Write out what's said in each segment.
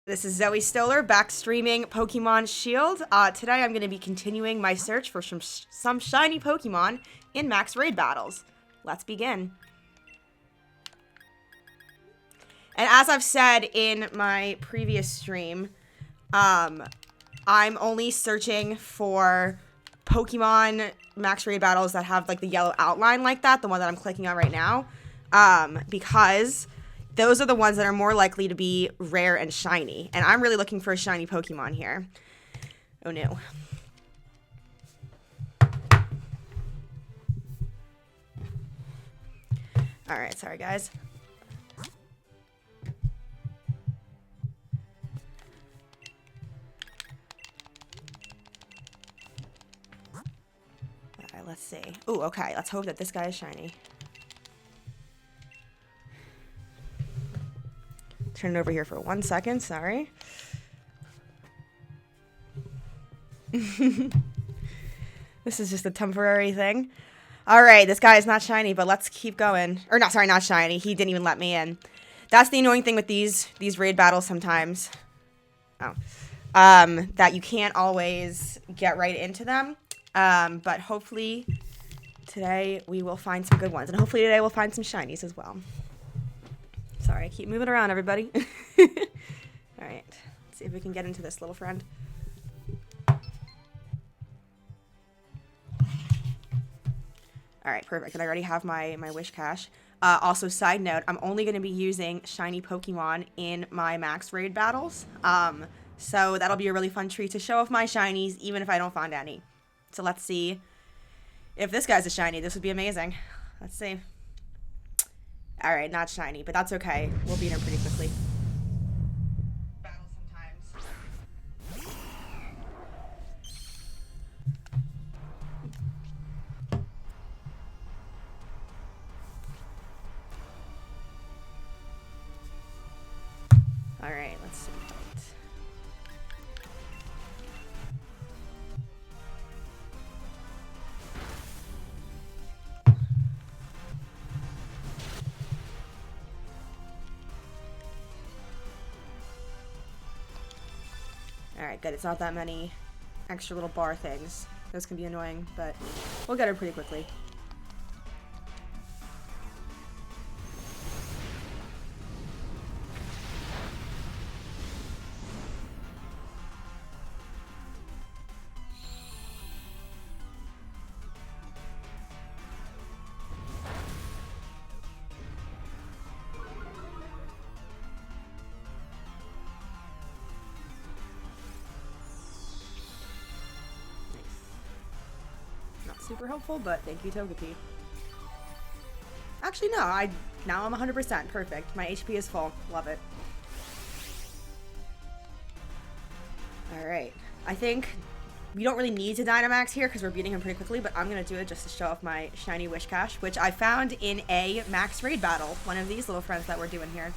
This is Zoe Stoller, back streaming Pokemon Shield. Today I'm going to be continuing my search for some shiny Pokemon in max raid battles. Let's begin. And as I've said in my previous stream, I'm only searching for Pokemon max raid battles that have like the yellow outline like that, the one that I'm clicking on right now, because those are the ones that are more likely to be rare and shiny. And I'm really looking for a shiny Pokemon here. Oh no. Alright, sorry guys. Alright, let's see. Ooh, okay, let's hope that this guy is shiny. Turn it over here for 1 second, sorry. This is just a temporary thing. Alright, this guy is not shiny, but let's keep going. Or not, sorry, not shiny. He didn't even let me in. That's the annoying thing with these raid battles sometimes. Oh. That you can't always get right into them. But hopefully today we will find some good ones. And hopefully today we'll find some shinies as well. Sorry, I keep moving around, everybody. Alright, let's see if we can get into this little friend. Alright, perfect. And I already have my wish cache. Also, side note, I'm only going to be using shiny Pokemon in my max raid battles. So that'll be a really fun treat to show off my shinies, even if I don't find any. So let's see if this guy's a shiny. This would be amazing. Let's see. Alright, not shiny, but that's okay. We'll beat him pretty quickly. Battle sometimes. Alright, let's see. Alright, good. It's not that many extra little bar things. Those can be annoying, but we'll get her pretty quickly. Super helpful, but thank you, Togepi. Actually, no, now I'm 100%. Perfect. My HP is full. Love it. Alright. I think we don't really need to Dynamax here because we're beating him pretty quickly, but I'm going to do it just to show off my shiny wish cache, which I found in a max raid battle. One of these little friends that we're doing here.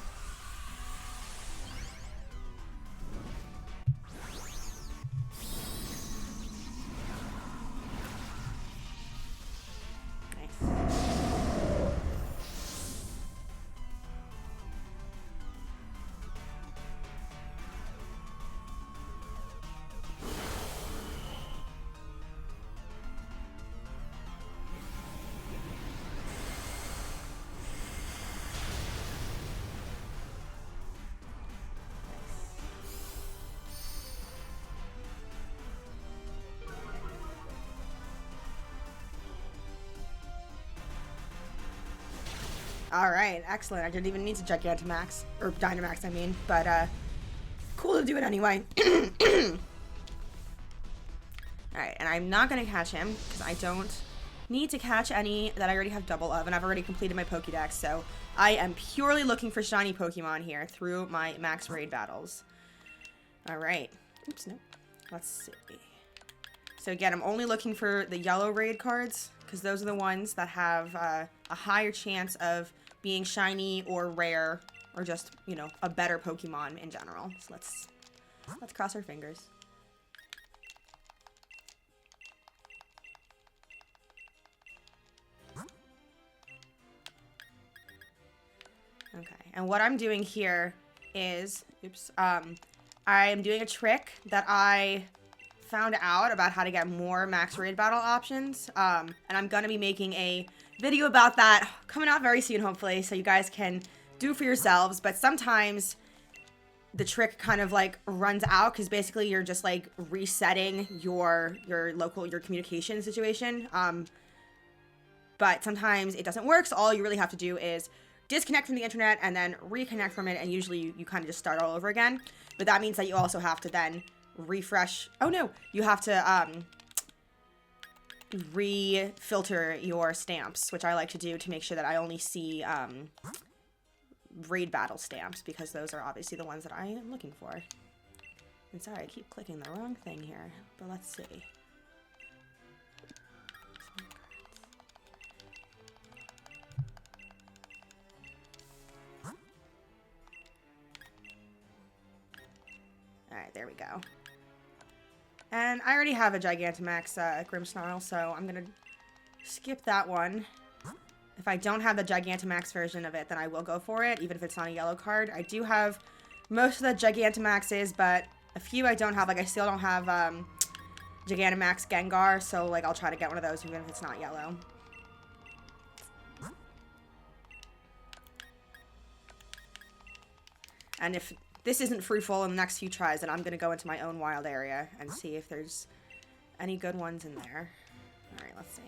Alright, excellent. I didn't even need to Gigantamax, or Dynamax, I mean, but, cool to do it anyway. Alright, and I'm not gonna catch him, because I don't need to catch any that I already have double of, and I've already completed my Pokédex, so I am purely looking for shiny Pokemon here through my max raid battles. Alright. Oops, no. Let's see. So again, I'm only looking for the yellow raid cards, because those are the ones that have a higher chance of being shiny or rare, or just, you know, a better Pokemon in general. So let's cross our fingers. Okay, and what I'm doing here is, I am doing a trick that I found out about how to get more max raid battle options. And I'm going to be making a video about that coming out very soon, hopefully, so you guys can do for yourselves. But sometimes the trick kind of like runs out because basically you're just like resetting your communication situation. But sometimes it doesn't work, so all you really have to do is disconnect from the internet and then reconnect from it, and usually you kind of just start all over again. But that means that you also have to then refresh. Oh no, you have to re-filter your stamps, which I like to do to make sure that I only see raid battle stamps, because those are obviously the ones that I am looking for. And sorry, I keep clicking the wrong thing here, but let's see. Alright, there we go. And I already have a Gigantamax Grimmsnarl, so I'm gonna skip that one. If I don't have the Gigantamax version of it, then I will go for it, even if it's not a yellow card. I do have most of the Gigantamaxes, but a few I don't have. Like, I still don't have Gigantamax Gengar, so, like, I'll try to get one of those even if it's not yellow. And if this isn't fruitful in the next few tries, then I'm going to go into my own wild area and see if there's any good ones in there. Alright, let's see.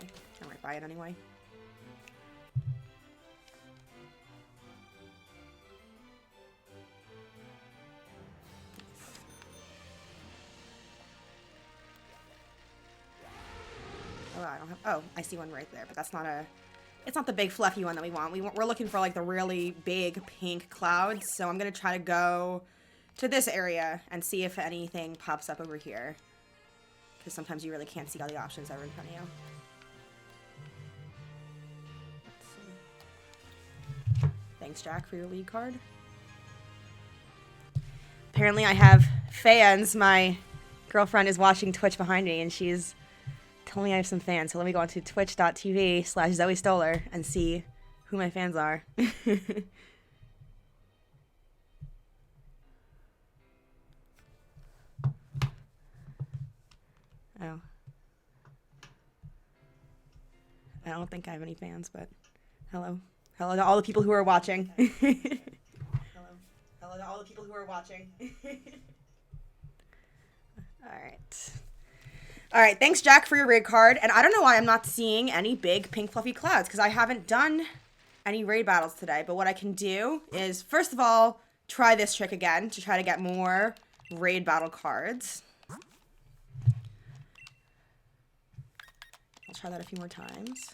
I might buy it anyway. Oh, I don't have... Oh, I see one right there, but that's not a... It's not the big fluffy one that we want. We're looking for like the really big pink clouds. So I'm going to try to go to this area and see if anything pops up over here. Because sometimes you really can't see all the options that are in front of you. Let's see. Thanks, Jack, for your lead card. Apparently I have fans. My girlfriend is watching Twitch behind me and she's telling me I have some fans, so let me go on to twitch.tv/Zoe Stoller and see who my fans are. Oh. I don't think I have any fans, but hello. Hello to all the people who are watching. Hello. Hello to all the people who are watching. Alright. Alright, thanks, Jack, for your raid card. And I don't know why I'm not seeing any big pink fluffy clouds, because I haven't done any raid battles today. But what I can do is, first of all, try this trick again to try to get more raid battle cards. I'll try that a few more times.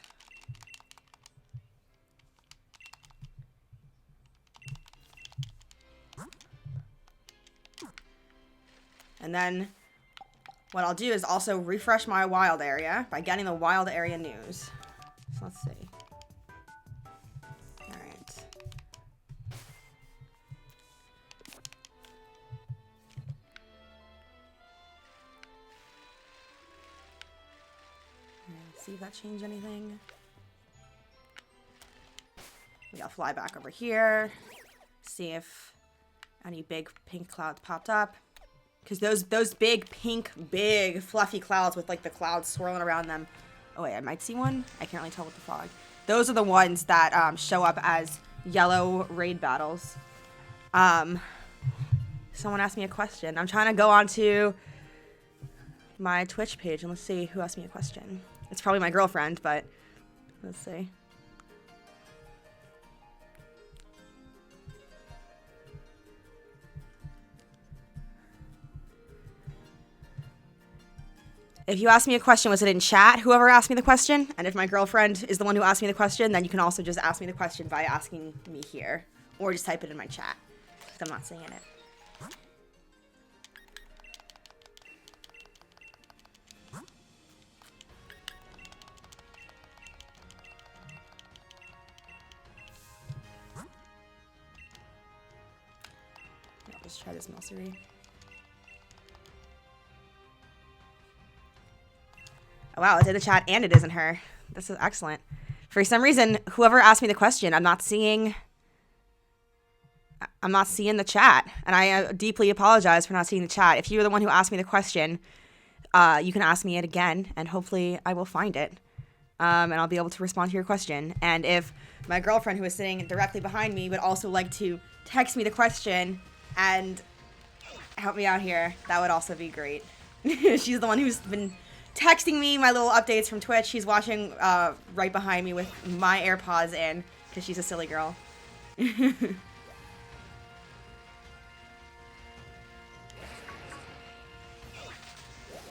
And then what I'll do is also refresh my wild area by getting the wild area news. So let's see. Alright. See if that changed anything. Maybe I'll fly back over here. See if any big pink clouds popped up. Because those big, pink, big, fluffy clouds with, like, the clouds swirling around them. Oh, wait, I might see one? I can't really tell with the fog. Those are the ones that show up as yellow raid battles. Someone asked me a question. I'm trying to go onto my Twitch page and let's see who asked me a question. It's probably my girlfriend, but let's see. If you asked me a question, was it in chat, whoever asked me the question? And if my girlfriend is the one who asked me the question, then you can also just ask me the question by asking me here. Or just type it in my chat, because I'm not seeing it. I'll just try this Melcery. Wow, it's in the chat and it isn't her. This is excellent. For some reason, whoever asked me the question, I'm not seeing I'm not seeing the chat, and I deeply apologize for not seeing the chat. If you're the one who asked me the question, you can ask me it again, and hopefully I will find it, and I'll be able to respond to your question. And if my girlfriend, who is sitting directly behind me, would also like to text me the question and help me out here, that would also be great. She's the one who's been texting me my little updates from Twitch. She's watching right behind me with my AirPods in, because she's a silly girl.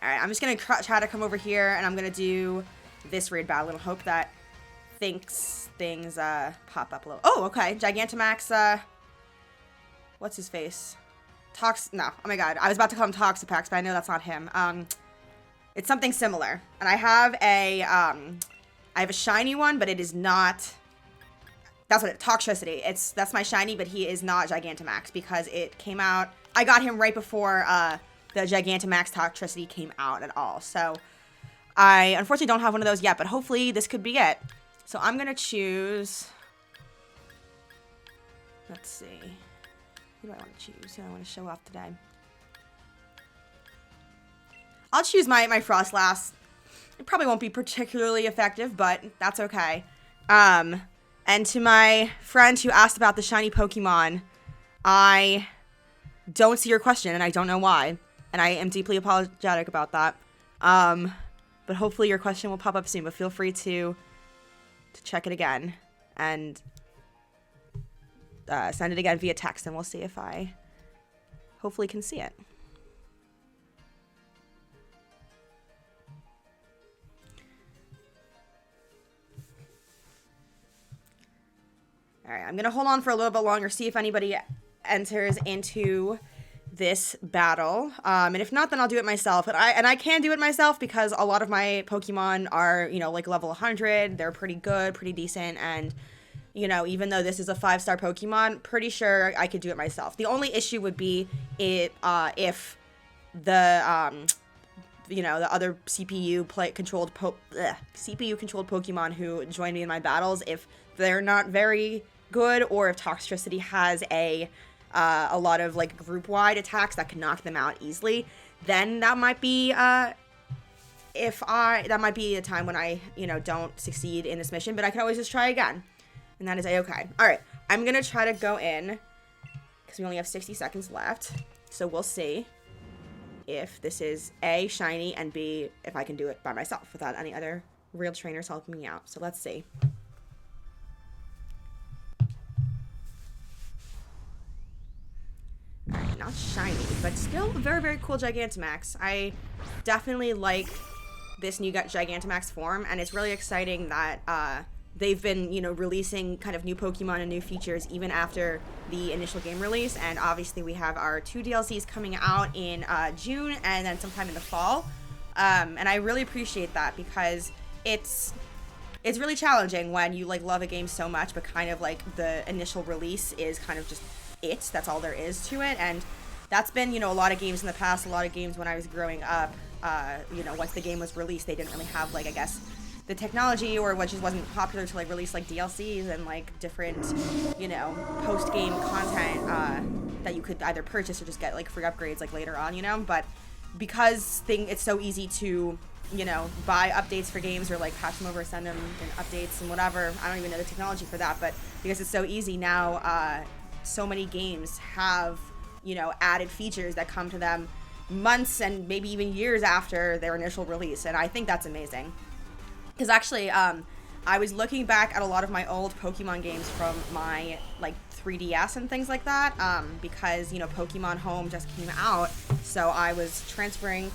Alright, I'm just going to try to come over here, and I'm going to do this raid battle and hope that things pop up a little. Oh, okay. Gigantamax, what's his face? No, oh my god. I was about to call him Toxapex, but I know that's not him. It's something similar. And I have a shiny one, but it is not... That's what Toxtricity. That's my shiny, but he is not Gigantamax because it came out... I got him right before, the Gigantamax Toxtricity came out at all. So I unfortunately don't have one of those yet, but hopefully this could be it. So I'm going to choose... Let's see. Who do I want to choose? Who do I want to show off today? I'll choose my Frostlass. It probably won't be particularly effective, but that's okay. And to my friend who asked about the shiny Pokemon, I don't see your question, and I don't know why. And I am deeply apologetic about that. But hopefully your question will pop up soon, but feel free to check it again and send it again via text, and we'll see if I hopefully can see it. All right, I'm going to hold on for a little bit longer, see if anybody enters into this battle. And if not, then I'll do it myself. And I can do it myself because a lot of my Pokemon are, you know, like level 100. They're pretty good, pretty decent. And, you know, even though this is a 5-star Pokemon, pretty sure I could do it myself. The only issue would be if the, you know, the other CPU-controlled Pokemon who join me in my battles, if they're not very good, or if Toxtricity has a lot of like group-wide attacks that can knock them out easily, then that might be that might be a time when I, you know, don't succeed in this mission, but I can always just try again, and that is a-okay. All right, I'm gonna try to go in because we only have 60 seconds left, so we'll see if this is A, shiny, and B, if I can do it by myself without any other real trainers helping me out. So let's see. Alright, not shiny, but still a very, very cool Gigantamax. I definitely like this new Gigantamax form, and it's really exciting that they've been, you know, releasing kind of new Pokemon and new features even after the initial game release. And obviously we have our 2 DLCs coming out in June and then sometime in the fall. And I really appreciate that because it's really challenging when you like love a game so much, but kind of like the initial release is kind of just that's all there is to it. And that's been, you know, a lot of games in the past, a lot of games when I was growing up, you know, once the game was released, they didn't really have like, I guess, the technology, or what just wasn't popular to like release like DLCs and like different, you know, post-game content that you could either purchase or just get like free upgrades like later on, you know. But because it's so easy to, you know, buy updates for games or like patch them over, send them in updates and whatever. I don't even know the technology for that, but because it's so easy now, so many games have, you know, added features that come to them months and maybe even years after their initial release, and I think that's amazing. Because actually, I was looking back at a lot of my old Pokemon games from my, like, 3DS and things like that, because, you know, Pokemon Home just came out, so I was transferring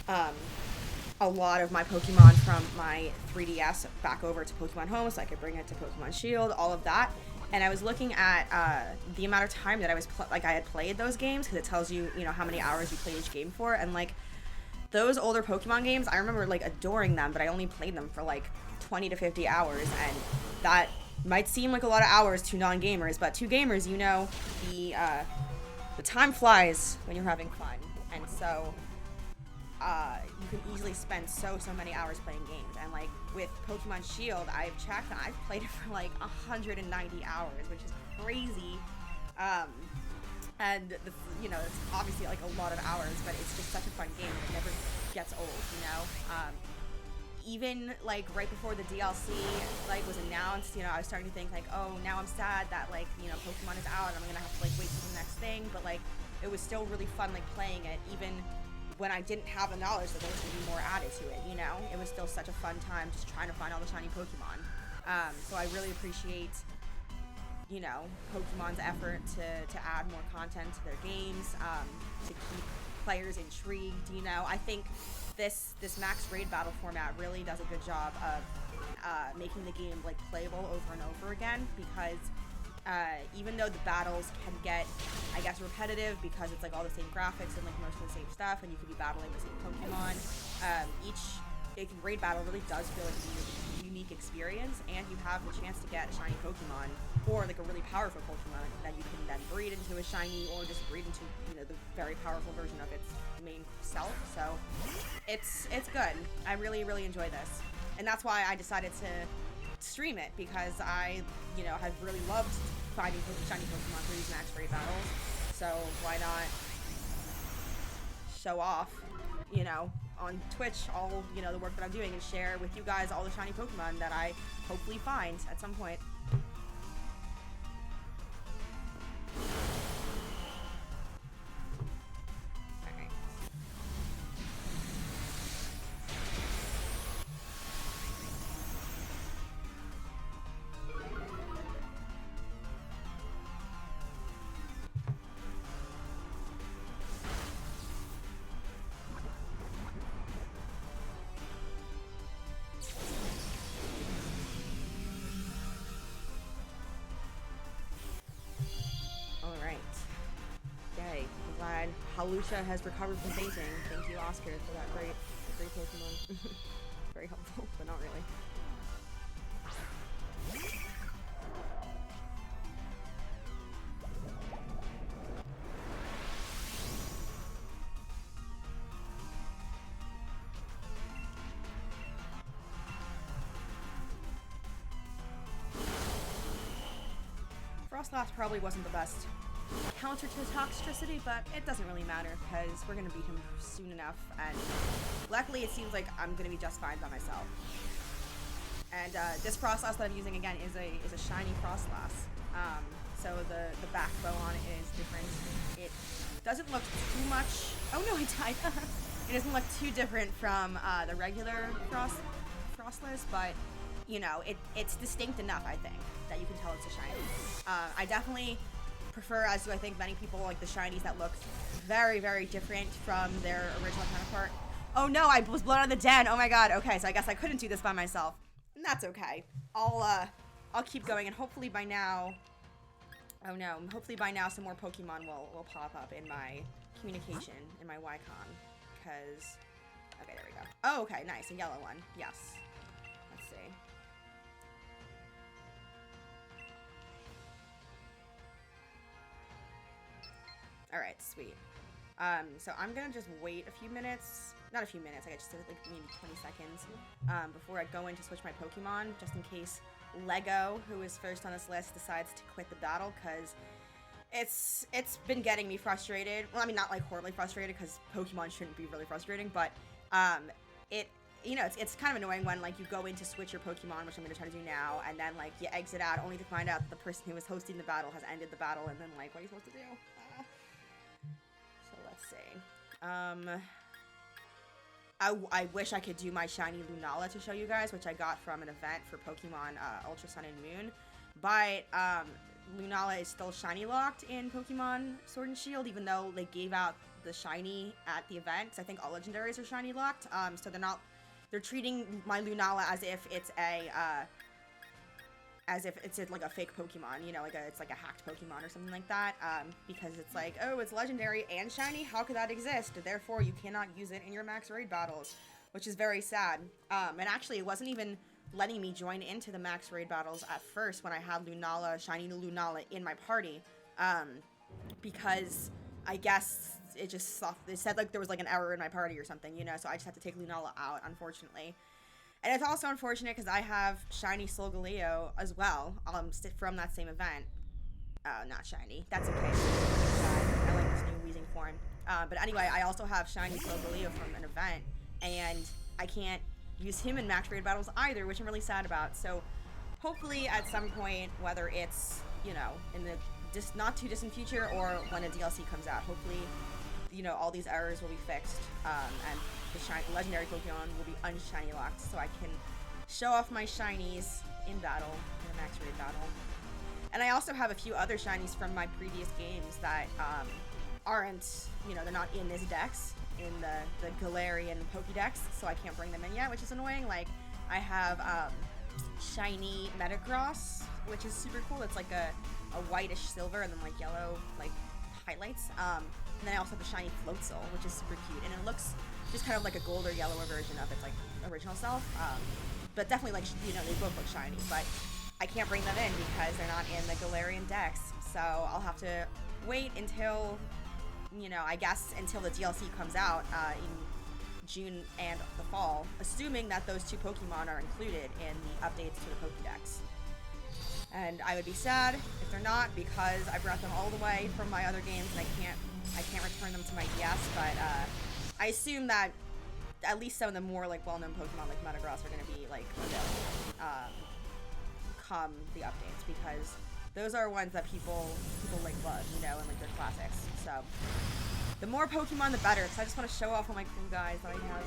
a lot of my Pokemon from my 3DS back over to Pokemon Home so I could bring it to Pokemon Shield, all of that. And I was looking at the amount of time that I had played those games, because it tells you, you know, how many hours you play each game for, and, like, those older Pokemon games, I remember, like, adoring them, but I only played them for, like, 20 to 50 hours, and that might seem like a lot of hours to non-gamers, but to gamers, you know, the time flies when you're having fun, and so, you can easily spend so many hours playing games, and, like, with Pokemon Shield, I've checked, and I've played it for, like, 190 hours, which is crazy And this, it's obviously like a lot of hours, but it's just such a fun game. It never gets old. Even like right before the DLC like was announced, I was starting to think like, oh, now I'm sad that like Pokemon is out and I'm gonna have to like wait for the next thing. But like it was still really fun like playing it, even when I didn't have the knowledge that there was gonna be more added to it. It was still such a fun time just trying to find all the shiny Pokemon. So I really appreciate Pokemon's effort to add more content to their games, to keep players intrigued. I think this max raid battle format really does a good job of making the game like playable over and over again, because even though the battles can get, I guess, repetitive because it's like all the same graphics and like most of the same stuff, and you could be battling the same Pokemon, each raid battle really does feel like a unique experience, and you have the chance to get a shiny Pokemon or like a really powerful Pokemon that you can then breed into a shiny, or just breed into the very powerful version of its main self. So it's good. I really enjoy this, and that's why I decided to stream it, because I have really loved finding shiny Pokemon through these max raid battles. So why not show off on Twitch all the work that I'm doing, and share with you guys all the shiny Pokemon that I hopefully find at some point. Halusha has recovered from fainting. Thank you, Oscar, for that great Pokemon. Very helpful, but not really. Frostlass probably wasn't the best counter to Toxtricity, but it doesn't really matter because we're gonna beat him soon enough, and luckily it seems like I'm gonna be just fine by myself. And this Frostlass that I'm using again is a shiny Frostlass. So the backbone on it is different. It doesn't look too much. Oh no, I died. It doesn't look too different from the regular Frostlass, but it's distinct enough, I think, that you can tell it's a shiny. I definitely prefer, as do I think many people, like the shinies that look very different from their original counterpart. Oh no, I was blown out of the den. Oh my god. Okay, so I guess I couldn't do this by myself. And that's okay. I'll keep going, and hopefully by now, oh no, hopefully by now some more Pokemon will pop up in my communication, in my Wycon, because, okay, there we go. Oh, okay, nice, a yellow one, yes. Let's see. Alright, sweet. So I'm gonna just wait a few minutes, not a few minutes, I guess just like maybe 20 seconds, before I go in to switch my Pokemon, just in case Lego, who is first on this list, decides to quit the battle, because it's been getting me frustrated. Well, I mean, not like horribly frustrated, because Pokemon shouldn't be really frustrating, but it's kind of annoying when like you go in to switch your Pokemon, which I'm gonna try to do now, and then like you exit out only to find out that the person who was hosting the battle has ended the battle, and then like, what are you supposed to do? So let's see. I wish I could do my shiny Lunala to show you guys, which I got from an event for Pokemon Ultra Sun and Moon. But Lunala is still shiny locked in Pokemon Sword and Shield, even though they gave out the shiny at the event. 'Cause I think all legendaries are shiny locked. So they're treating my Lunala as if it's like a fake Pokemon, it's like a hacked Pokemon or something like that, because it's like, oh, it's legendary and shiny, how could that exist? Therefore, you cannot use it in your max raid battles, which is very sad. And actually, it wasn't even letting me join into the max raid battles at first when I had shiny Lunala in my party, because I guess it said like there was like an error in my party or something, so I just had to take Lunala out, unfortunately. And it's also unfortunate because I have shiny Solgaleo as well, from that same event. not shiny. That's okay. I like this new wheezing form. But anyway, I also have shiny Solgaleo from an event, and I can't use him in max raid battles either, which I'm really sad about. So hopefully at some point, whether it's, you know, in the not too distant future or when a DLC comes out, hopefully, you know, all these errors will be fixed, and the legendary Pokemon will be unshiny locked, so I can show off my shinies in battle, in a max raid battle. And I also have a few other shinies from my previous games that aren't, you know, they're not in this dex, in the Galarian Pokédex, so I can't bring them in yet, which is annoying. Like, I have shiny Metagross, which is super cool. It's like a whitish silver and then like yellow like highlights. And then I also have a shiny Floatzel, which is super cute, and it looks just kind of like a gold or yellower version of its like original self. But definitely, like, you know, they both look shiny, but I can't bring them in because they're not in the Galarian Dex. So I'll have to wait until, you know, I guess until the DLC comes out in June and the fall, assuming that those two Pokemon are included in the updates to the Pokédex. And I would be sad if they're not, because I brought them all the way from my other games and I can't return them to my DS, but I assume that at least some of the more like well-known Pokemon like Metagross are going to be like available come the updates, because those are ones that people like love, you know, and like they're classics. So the more Pokemon the better, because I just want to show off all my cool guys that I have.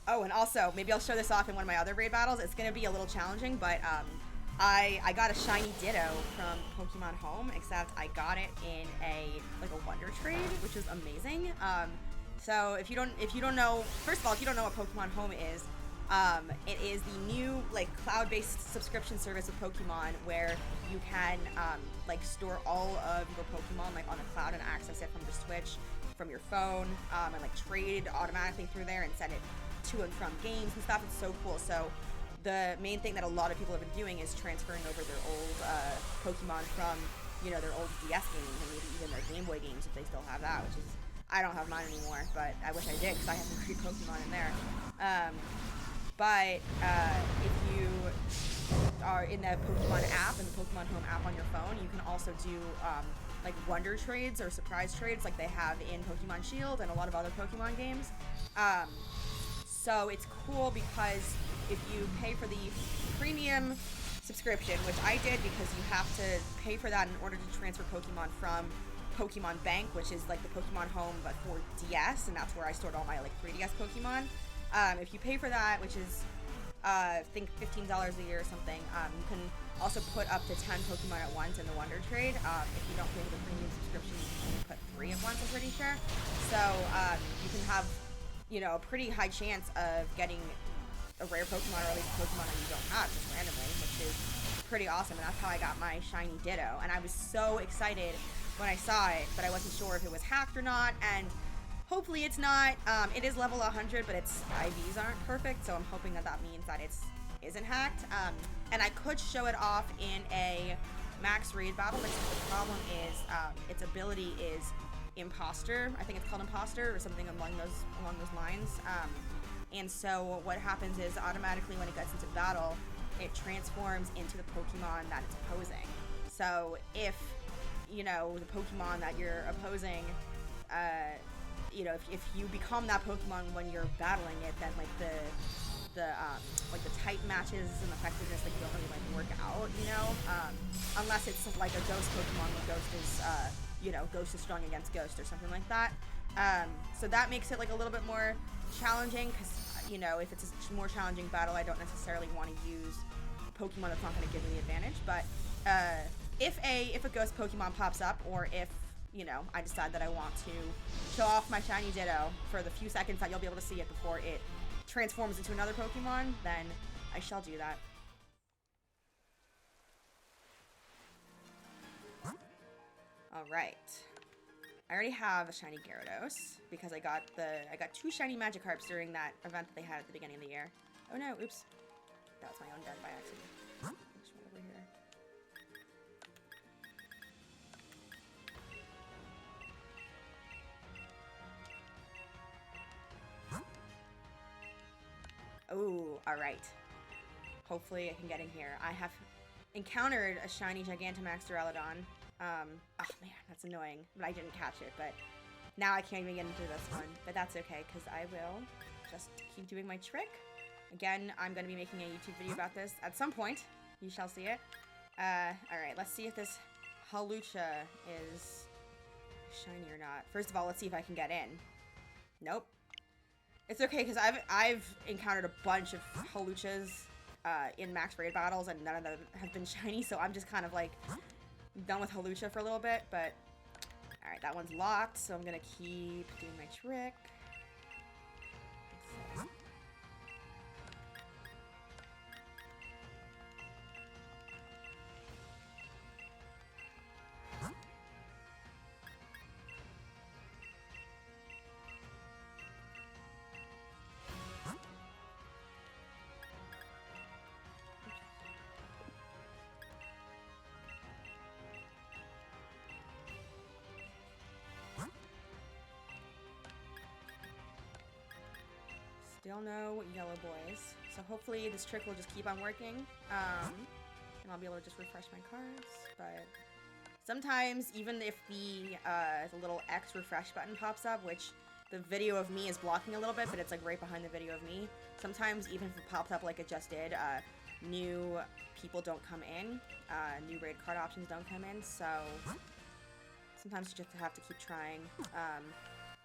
Oh, and also, maybe I'll show this off in one of my other raid battles. It's going to be a little challenging, but I got a shiny Ditto from Pokemon Home, except I got it in a Wonder Trade, which was amazing. So if you don't know, first of all, if you don't know what Pokemon Home is, it is the new like cloud-based subscription service of Pokemon where you can like store all of your Pokemon like on the cloud and access it from your Switch, from your phone, and like trade automatically through there and send it to and from games and stuff. It's so cool. So the main thing that a lot of people have been doing is transferring over their old Pokemon from, you know, their old DS games and maybe even their Game Boy games if they still have that, which is, I don't have mine anymore, but I wish I did because I have some great Pokemon in there. But if you are in the Pokemon app and the Pokemon Home app on your phone, you can also do like Wonder Trades or Surprise Trades like they have in Pokemon Shield and a lot of other Pokemon games. So it's cool because if you pay for the premium subscription, which I did because you have to pay for that in order to transfer Pokemon from Pokemon Bank, which is like the Pokemon Home but for DS, and that's where I stored all my like 3DS Pokemon. If you pay for that, which is I think $15 a year or something, you can also put up to 10 Pokemon at once in the Wonder Trade. If you don't pay for the premium subscription, you can only put 3 at once, I'm pretty sure. So you can have, you know, a pretty high chance of getting a rare Pokemon or at least a Pokemon that you don't have just randomly, which is pretty awesome. And that's how I got my shiny Ditto. And I was so excited when I saw it, but I wasn't sure if it was hacked or not. And hopefully it's not. It is level 100, but its IVs aren't perfect, so I'm hoping that that means that it isn't hacked. And I could show it off in a max raid battle, but the problem is its ability is Imposter. I think it's called Imposter or something along those lines. And so what happens is automatically when it gets into battle, it transforms into the Pokemon that it's opposing. So if, you know, the Pokemon that you're opposing, you know, if you become that Pokemon when you're battling it, then like the type matches and effectiveness like don't really like work out, you know, unless it's like a Ghost Pokemon where Ghost is you know, Ghost is strong against Ghost or something like that. So that makes it like a little bit more challenging because, you know, if it's a more challenging battle, I don't necessarily want to use a Pokemon that's not going to give me the advantage. But if a Ghost Pokemon pops up, or if, you know, I decide that I want to show off my shiny Ditto for the few seconds that you'll be able to see it before it transforms into another Pokemon, then I shall do that. Alright. I already have a shiny Gyarados because I got 2 shiny Magikarps during that event that they had at the beginning of the year. Oh no, oops. That was my own dead by accident. Just went over here. Oh, alright. Hopefully I can get in here. I have encountered a shiny Gigantamax Duraludon. Oh man, that's annoying, but I didn't catch it, but now I can't even get into this one, but that's okay, because I will just keep doing my trick. Again, I'm going to be making a YouTube video about this at some point. You shall see it. Alright, let's see if this Hawlucha is shiny or not. First of all, let's see if I can get in. Nope. It's okay, because I've encountered a bunch of Hawluchas in max raid battles, and none of them have been shiny, so I'm just kind of like done with Hawlucha for a little bit, but alright, that one's locked, so I'm gonna keep doing my trick. Still no yellow boys. So hopefully this trick will just keep on working. And I'll be able to just refresh my cards. But sometimes, even if the little X refresh button pops up, which the video of me is blocking a little bit, but it's like right behind the video of me. Sometimes, even if it pops up like it just did, new people don't come in. New raid card options don't come in. So sometimes you just have to keep trying.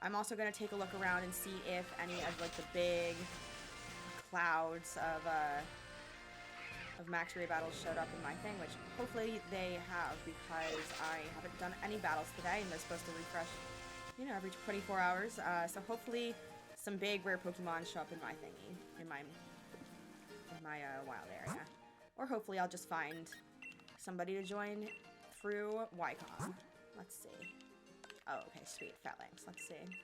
I'm also going to take a look around and see if any of like the big clouds of max raid battles showed up in my thing, which hopefully they have, because I haven't done any battles today, and they're supposed to refresh, you know, every 24 hours. So hopefully some big rare Pokemon show up in my thingy, in my wild area. Or hopefully I'll just find somebody to join through Wycom. Let's see. Oh, okay, sweet. Phalanx. Let's see. Nice.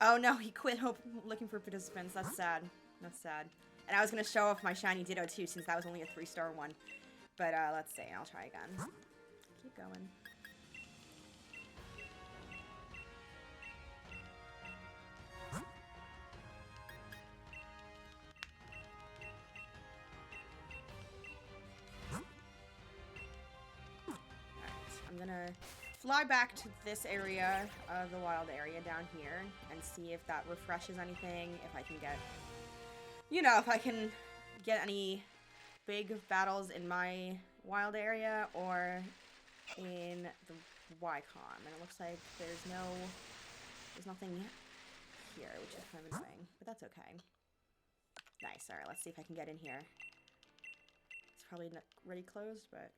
Oh no, he quit looking for participants. That's sad. That's sad. And I was going to show off my shiny Ditto too, since that was only a 3-star one. But let's see. I'll try again. Keep going. I'm gonna fly back to this area of the wild area down here and see if that refreshes anything, if I can get, you know, if I can get any big battles in my wild area or in the Wycom. And it looks like there's nothing here, which is kind of annoying, but that's okay. Nice. Alright, let's see if I can get in here. It's probably not already closed, but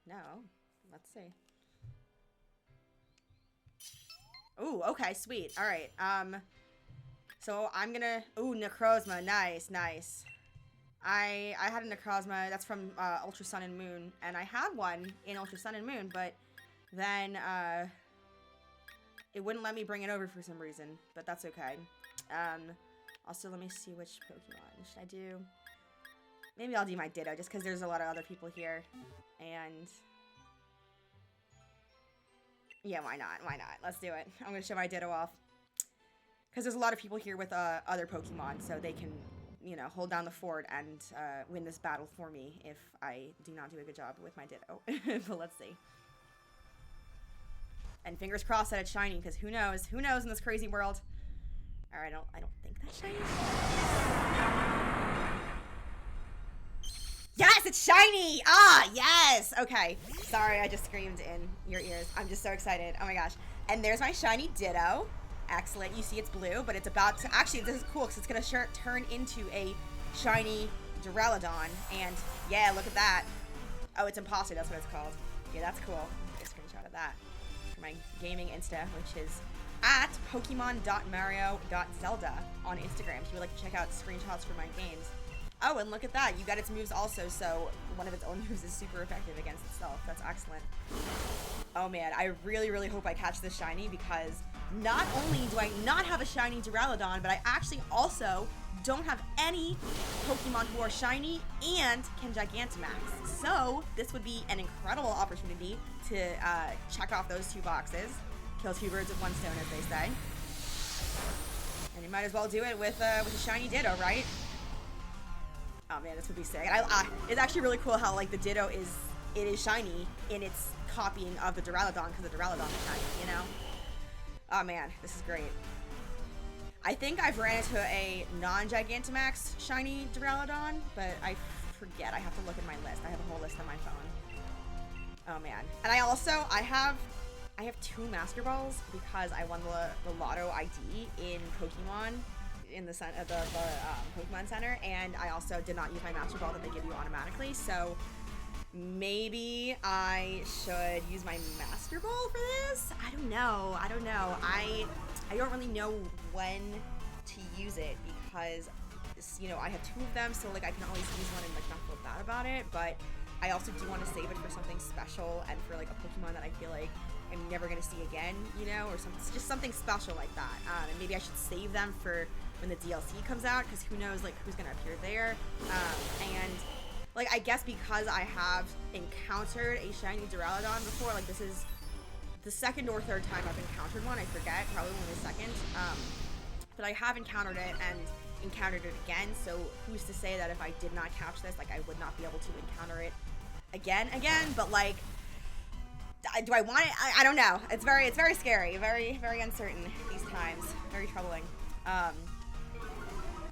no. Let's see. Ooh, okay, sweet. Alright, so I'm gonna... Ooh, Necrozma. Nice, nice. I had a Necrozma. That's from Ultra Sun and Moon. And I had one in Ultra Sun and Moon, but then it wouldn't let me bring it over for some reason. But that's okay. Also, let me see which Pokemon should I do. Maybe I'll do my Ditto, just because there's a lot of other people here. And yeah, why not? Why not? Let's do it. I'm going to show my Ditto off. Because there's a lot of people here with other Pokemon, so they can, you know, hold down the fort and win this battle for me if I do not do a good job with my Ditto. But let's see. And fingers crossed that it's shiny, because who knows? Who knows in this crazy world? Alright, I don't think that's shiny. Yes, it's shiny! Ah, yes! Okay. Sorry, I just screamed in your ears. I'm just so excited. Oh my gosh. And there's my shiny Ditto. Excellent. You see it's blue, but it's about to... Actually, this is cool, because it's going to turn into a shiny Duraludon. And, yeah, look at that. Oh, it's Imposter. That's what it's called. Yeah, that's cool. Take a screenshot of that for my gaming Insta, which is at Pokemon.mario.zelda on Instagram if you would like to check out screenshots for my games. Oh, and look at that. You got its moves also, so one of its own moves is super effective against itself. That's excellent. Oh man, I really, really hope I catch this shiny, because not only do I not have a shiny Duraludon, but I actually also don't have any Pokemon who are shiny and can Gigantamax. So this would be an incredible opportunity to check off those 2 boxes. Kill 2 birds with 1 stone, as they say. And you might as well do it with a shiny Ditto, right? Oh man, this would be sick. It's actually really cool how like the Ditto is shiny in its copying of the Duraludon because the Duraludon is shiny, you know? Oh man, this is great. I think I've ran into a non-Gigantamax shiny Duraludon, but I forget. I have to look at my list. I have a whole list on my phone. Oh man. And I have 2 Master Balls because I won the Lotto ID in Pokemon in the Pokemon Center, and I also did not use my Master Ball that they give you automatically, so maybe I should use my Master Ball for this? I don't know. I don't really know when to use it because, you know, I have 2 of them, so like I can always use one and like not feel bad about it, but I also do want to save it for something special and for like a Pokemon that I feel like I'm never going to see again, you know, or just something special like that. And maybe I should save them for when the DLC comes out, because who knows like who's going to appear there. And like I guess because I have encountered a shiny Duraludon before, like this is the 2nd or 3rd time I've encountered one, I forget, probably only the 2nd. But I have encountered it and encountered it again, so who's to say that if I did not catch this, like I would not be able to encounter it again, but like, do I want it? I don't know. It's very scary, very uncertain these times, very troubling.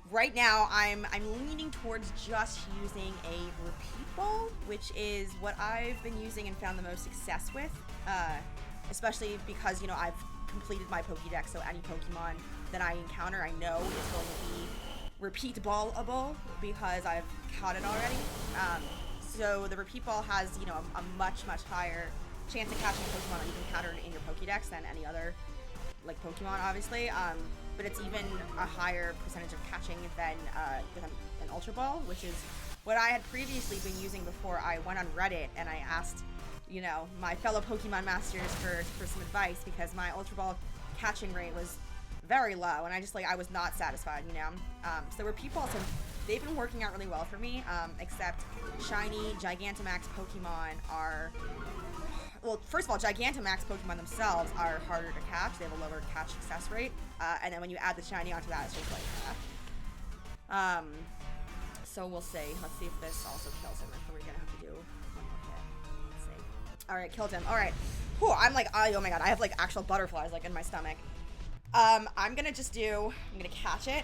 Right now, I'm leaning towards just using a repeat ball, which is what I've been using and found the most success with, especially because, you know, I've completed my Pokédex, so any Pokemon that I encounter, I know is going to be repeat ballable because I've caught it already. So the repeat ball has, you know, a much higher chance of catching a Pokemon that you've encountered in your Pokédex than any other, like, Pokemon, obviously. But it's even a higher percentage of catching than an Ultra Ball, which is what I had previously been using before I went on Reddit and I asked, you know, my fellow Pokemon masters for some advice because my Ultra Ball catching rate was very low and I was not satisfied, you know. So repeat balls they've been working out really well for me, except shiny Gigantamax Pokemon are, well, first of all, Gigantamax Pokemon themselves are harder to catch. They have a lower catch success rate, and then when you add the shiny onto that, it's just like, so we'll see. Let's see if this also kills him, or are we gonna have to do one more hit? Let's see. All right, killed him. All right. Whew, I'm like, oh my god, I have like actual butterflies like in my stomach. I'm gonna catch it,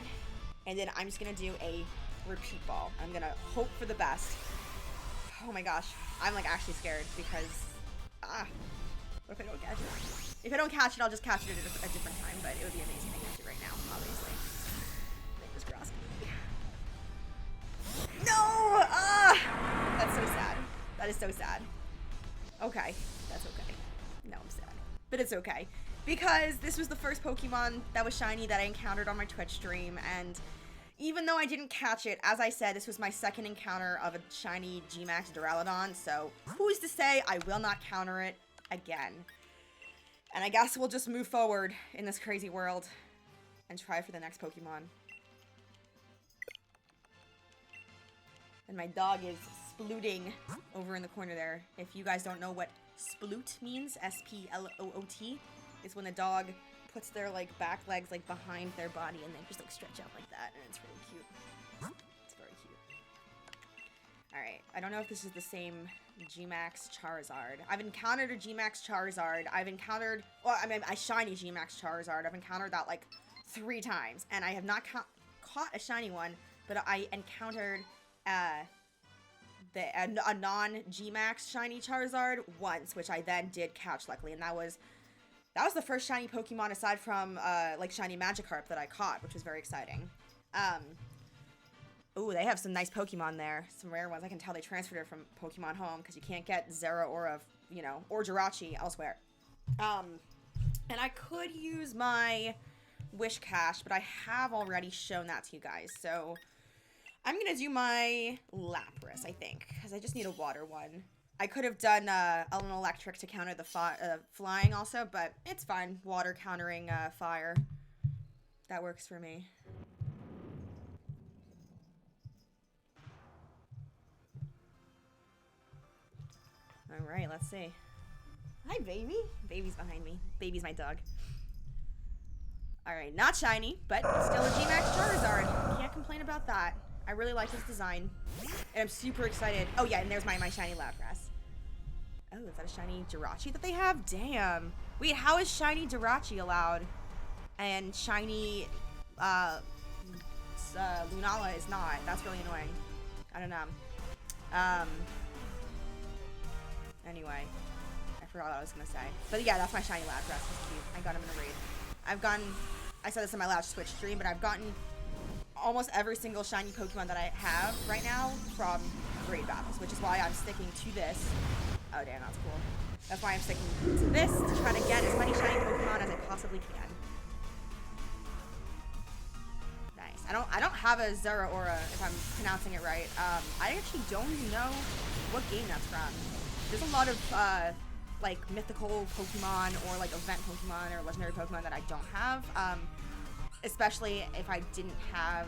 and then I'm just gonna do a repeat ball. I'm gonna hope for the best. Oh my gosh, I'm like actually scared because, what if I don't catch it? If I don't catch it, I'll just catch it at a different time, but it would be amazing to catch it right now, obviously. Fingers crossed. No! That's so sad. That is so sad. Okay, that's okay. No, I'm sad. But it's okay. Because this was the first Pokemon that was shiny that I encountered on my Twitch stream, and even though I didn't catch it, as I said, this was my second encounter of a shiny G-Max Duraludon, so who's to say I will not counter it again. And I guess we'll just move forward in this crazy world and try for the next Pokemon. And my dog is splooting over in the corner there. If you guys don't know what sploot means, S-P-L-O-O-T, is when the dog puts their like back legs like behind their body and they just like stretch out like that, and it's really cute. It's very cute. Alright, I don't know if this is the same G-Max Charizard. I've encountered a G-Max Charizard. I've encountered, well, I mean, a shiny G-Max Charizard. I've encountered that like 3 times, and I have not caught a shiny one, but I encountered a non-G-Max shiny Charizard once, which I then did catch luckily, and that was the first shiny Pokemon aside from like shiny Magikarp that I caught, which was very exciting. Ooh, they have some nice Pokemon there, some rare ones. I can tell they transferred it from Pokemon Home because you can't get Zera or or Jirachi elsewhere. And I could use my Wish Cache, but I have already shown that to you guys, so I'm gonna do my Lapras, I think, because I just need a water one. I could have done an electric to counter the flying also, but it's fine. Water countering fire. That works for me. Alright, let's see. Hi, baby. Baby's behind me. Baby's my dog. Alright, not shiny, but still a G-Max Charizard. Can't complain about that. I really like his design. And I'm super excited. Oh, yeah, and there's my shiny Lapras. Oh, is that a shiny Jirachi that they have? Damn. Wait, how is shiny Jirachi allowed? And shiny Lunala is not. That's really annoying. I don't know. Anyway. I forgot what I was going to say. But yeah, that's my shiny Lapras. He's cute. I got him in a raid. I said this in my last Twitch stream, but I've gotten almost every single shiny Pokemon that I have right now from raid battles, which is why I'm sticking to this. Oh, damn, that's cool. That's why I'm sticking to this, to try to get as many shiny Pokemon as I possibly can. Nice. I don't have a Zeraora, if I'm pronouncing it right. I actually don't even know what game that's from. There's a lot of, like, mythical Pokemon or, like, event Pokemon or legendary Pokemon that I don't have. Especially if I didn't have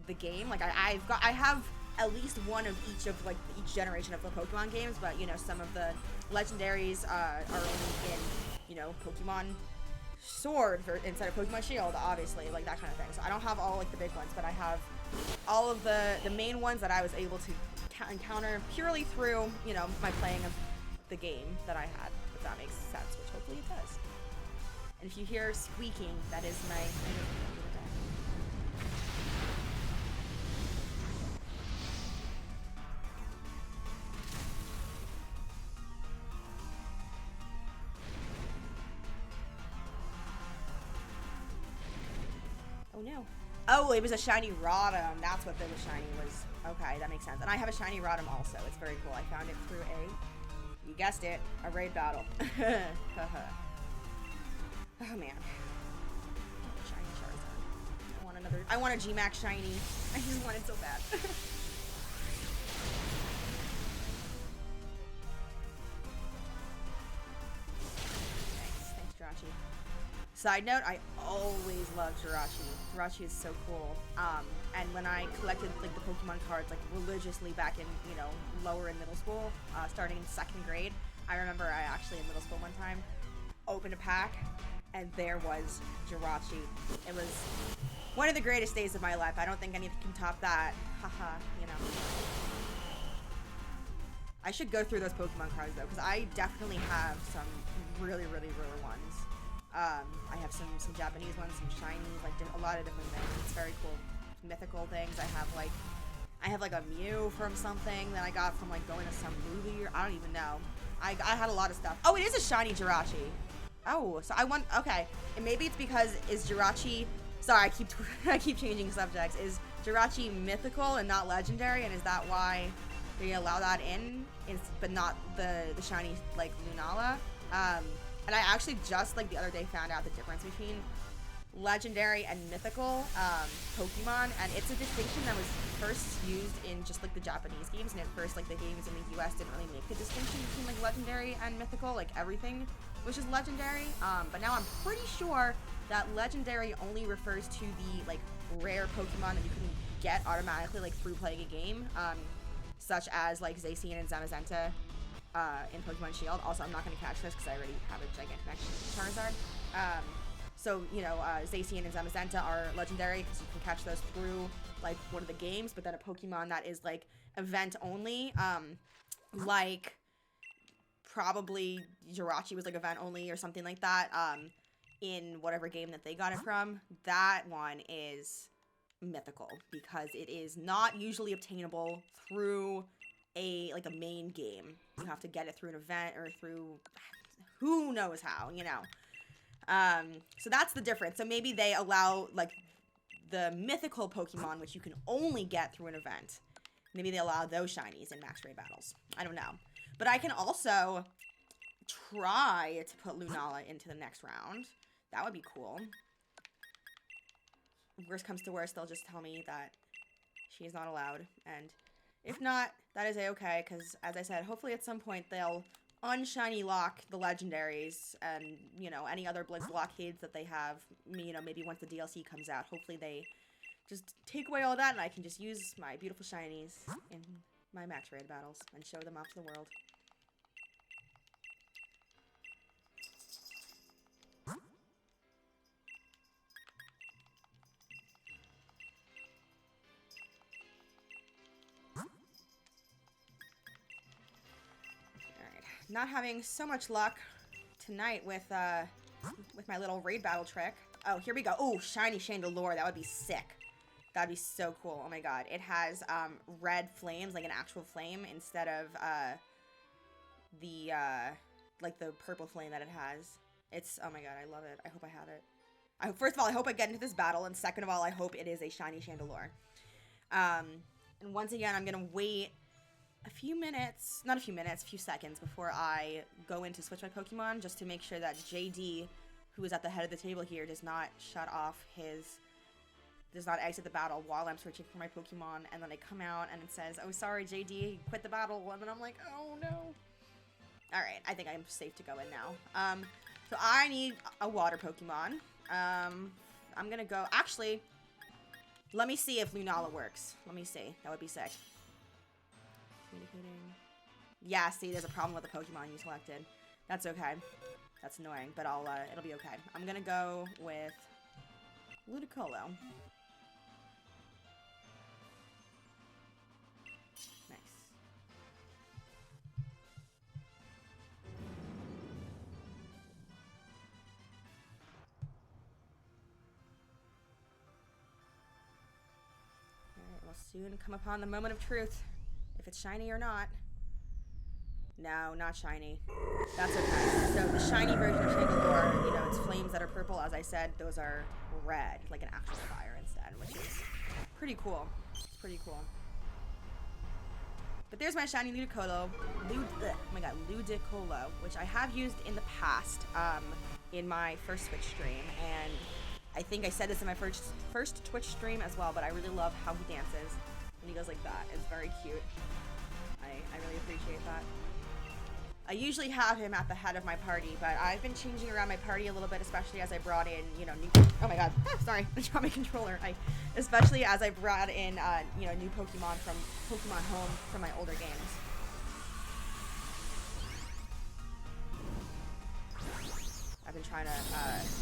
the game. Like, I have at least one of each of, like, each generation of the Pokemon games, but, you know, some of the legendaries are only in, you know, Pokemon Sword instead of Pokemon Shield, obviously, like, that kind of thing. So I don't have all, like, the big ones, but I have all of the main ones that I was able to encounter purely through, you know, my playing of the game that I had, if that makes sense, which hopefully it does. And if you hear squeaking, that is my Oh no. Oh, it was a shiny Rotom. That's what the shiny was. Okay, that makes sense. And I have a shiny Rotom also. It's very cool. I found it through you guessed it, a raid battle. Oh man. Shiny Charizard. I want a G-Max shiny. I just want it so bad. Thanks, Jirachi. Side note, I always loved Jirachi. Jirachi is so cool. And when I collected like the Pokemon cards like religiously back in, you know, lower and middle school, starting in 2nd grade, I remember I actually in middle school one time opened a pack and there was Jirachi. It was one of the greatest days of my life. I don't think anything can top that. Haha, you know. I should go through those Pokemon cards though, because I definitely have some really, really rare ones. I have some Japanese ones, some shinies, like a lot of different things. It's very cool. Mythical things. I have like a Mew from something that I got from like going to some movie, or I don't even know. I had a lot of stuff. Oh, it is a shiny Jirachi. Oh, so I want, okay. And maybe it's because is Jirachi, sorry, I keep changing subjects. Is Jirachi mythical and not legendary, and is that why they allow that in, but not the shiny like Lunala? And I actually just like the other day found out the difference between legendary and mythical Pokemon, and it's a distinction that was first used in just like the Japanese games, and at first like the games in the US didn't really make the distinction between like legendary and mythical, like everything was just legendary, but now I'm pretty sure that legendary only refers to the like rare Pokemon that you can get automatically like through playing a game, such as like Zacian and Zamazenta in Pokemon Shield. Also, I'm not going to catch this because I already have a gigantic connection to Charizard. So, you know, Zacian and Zamazenta are legendary because you can catch those through, like, one of the games, but then a Pokemon that is, like, event only, like, probably Jirachi was, like, event only or something like that, in whatever game that they got it from, that one is mythical because it is not usually obtainable through a main game. You have to get it through an event or through who knows how, you know. So that's the difference. So maybe they allow like the mythical Pokemon, which you can only get through an event. Maybe they allow those shinies in max raid battles. I don't know. But I can also try to put Lunala into the next round. That would be cool. Worst comes to worst, they'll just tell me that she is not allowed. And If not, that is a-okay, because, as I said, hopefully at some point they'll unshiny lock the legendaries and, you know, any other Blizz blockades that they have, you know, maybe once the DLC comes out. Hopefully they just take away all that and I can just use my beautiful shinies in my max raid battles and show them off to the world. Alright, not having so much luck tonight with my little raid battle trick. Oh, here we go. Oh, shiny Chandelure. That would be sick. That'd be so cool. Oh my god. It has red flames, like an actual flame, instead of like the purple flame that it has. It's, oh my god, I love it. I hope I have it. First of all, I hope I get into this battle, and second of all, I hope it is a shiny Chandelure. And once again, I'm gonna wait a few minutes, not a few minutes, a few seconds before I go in to switch my Pokemon, just to make sure that JD, who is at the head of the table here, does not exit the battle while I'm switching for my Pokemon, and then I come out and it says, oh, sorry, JD, quit the battle, and then I'm like, oh, no. Alright, I think I'm safe to go in now. So I need a water Pokemon. I'm gonna go, actually, let me see if Lunala works. Let me see, that would be sick. Communicating. Yeah, see, there's a problem with the Pokemon you selected. That's okay. That's annoying, but it'll be okay. I'm gonna go with Ludicolo. Nice. Alright, we'll soon come upon the moment of truth. If it's shiny or not. No, not shiny. That's okay. So the shiny version of Chandelure, you know, it's flames that are purple. As I said, those are red, like an actual fire instead, which is pretty cool. It's pretty cool. But there's my shiny Ludicolo. Oh my god, Ludicolo, which I have used in the past, in my first Twitch stream, and I think I said this in my first Twitch stream as well, but I really love how he dances when he goes like that. It's very cute. I really appreciate that. I usually have him at the head of my party, but I've been changing around my party a little bit, especially as I brought in, you know, new... Oh my god, sorry, I dropped my controller. Especially as I brought in, you know, new Pokemon from Pokemon Home from my older games. I've been trying to,